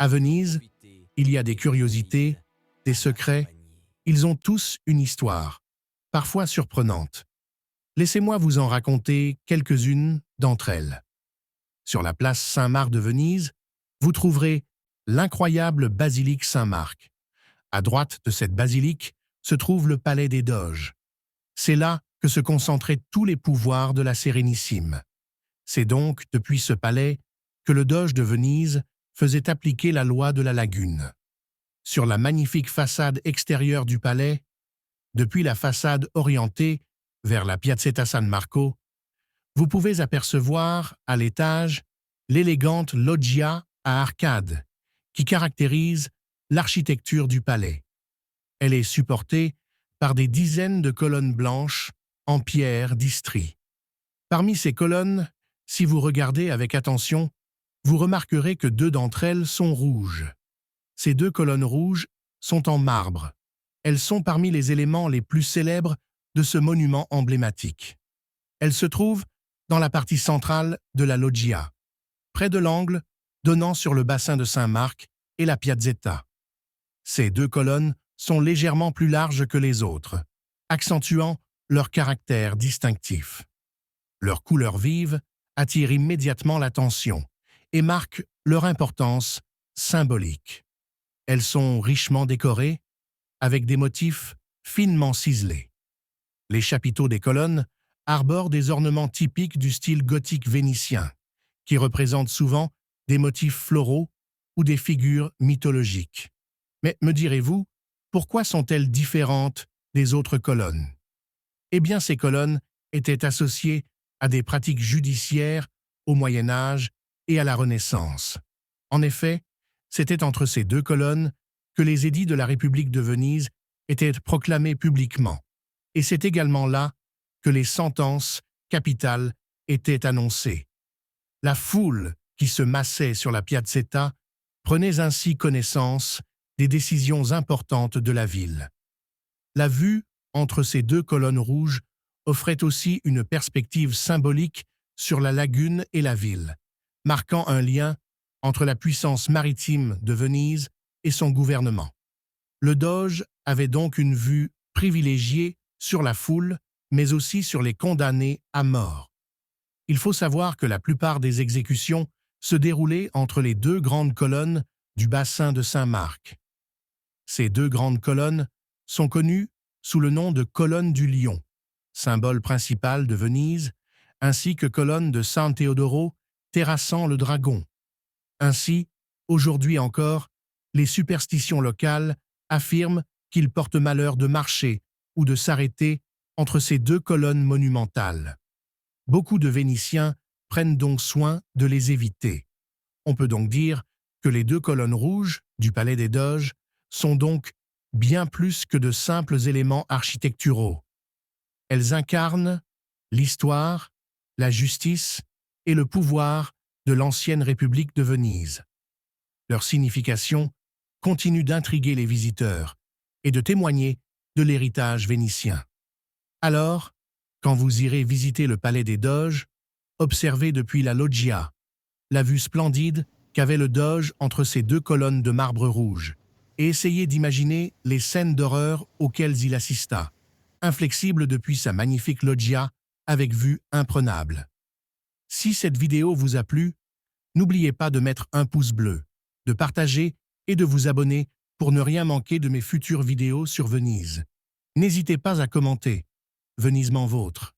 À Venise, il y a des curiosités, des secrets, ils ont tous une histoire, parfois surprenante. Laissez-moi vous en raconter quelques-unes d'entre elles. Sur la place Saint-Marc de Venise, vous trouverez l'incroyable basilique Saint-Marc. À droite de cette basilique se trouve le palais des Doges. C'est là que se concentraient tous les pouvoirs de la Sérénissime. C'est donc depuis ce palais que le Doge de Venise faisait appliquer la loi de la lagune. Sur la magnifique façade extérieure du palais, depuis la façade orientée vers la Piazzetta San Marco, vous pouvez apercevoir, à l'étage, l'élégante loggia à arcades qui caractérise l'architecture du palais. Elle est supportée par des dizaines de colonnes blanches en pierre d'Istrie. Parmi ces colonnes, si vous regardez avec attention, vous remarquerez que deux d'entre elles sont rouges. Ces deux colonnes rouges sont en marbre. Elles sont parmi les éléments les plus célèbres de ce monument emblématique. Elles se trouvent dans la partie centrale de la loggia, près de l'angle donnant sur le bassin de Saint-Marc et la Piazzetta. Ces deux colonnes sont légèrement plus larges que les autres, accentuant leur caractère distinctif. Leur couleur vive attire immédiatement l'attention et marque leur importance symbolique. Elles sont richement décorées, avec des motifs finement ciselés. Les chapiteaux des colonnes arborent des ornements typiques du style gothique vénitien, qui représentent souvent des motifs floraux ou des figures mythologiques. Mais me direz-vous, pourquoi sont-elles différentes des autres colonnes? Eh bien, ces colonnes étaient associées à des pratiques judiciaires au Moyen Âge et à la Renaissance. En effet, c'était entre ces deux colonnes que les édits de la République de Venise étaient proclamés publiquement, et c'est également là que les sentences capitales étaient annoncées. La foule qui se massait sur la Piazzetta prenait ainsi connaissance des décisions importantes de la ville. La vue entre ces deux colonnes rouges offrait aussi une perspective symbolique sur la lagune et la ville, marquant un lien entre la puissance maritime de Venise et son gouvernement. Le Doge avait donc une vue privilégiée sur la foule, mais aussi sur les condamnés à mort. Il faut savoir que la plupart des exécutions se déroulaient entre les deux grandes colonnes du bassin de Saint-Marc. Ces deux grandes colonnes sont connues sous le nom de colonnes du lion, symbole principal de Venise, ainsi que colonne de San Teodoro terrassant le dragon. Ainsi, aujourd'hui encore, les superstitions locales affirment qu'il porte malheur de marcher ou de s'arrêter entre ces deux colonnes monumentales. Beaucoup de Vénitiens prennent donc soin de les éviter. On peut donc dire que les deux colonnes rouges du Palais des Doges sont donc bien plus que de simples éléments architecturaux. Elles incarnent l'histoire, la justice et le pouvoir de l'ancienne République de Venise. Leur signification continue d'intriguer les visiteurs et de témoigner de l'héritage vénitien. Alors, quand vous irez visiter le Palais des Doges, observez depuis la loggia la vue splendide qu'avait le Doge entre ces deux colonnes de marbre rouge et essayez d'imaginer les scènes d'horreur auxquelles il assista, inflexible depuis sa magnifique loggia avec vue imprenable. Si cette vidéo vous a plu, n'oubliez pas de mettre un pouce bleu, de partager et de vous abonner pour ne rien manquer de mes futures vidéos sur Venise. N'hésitez pas à commenter. Venise m'en vôtre.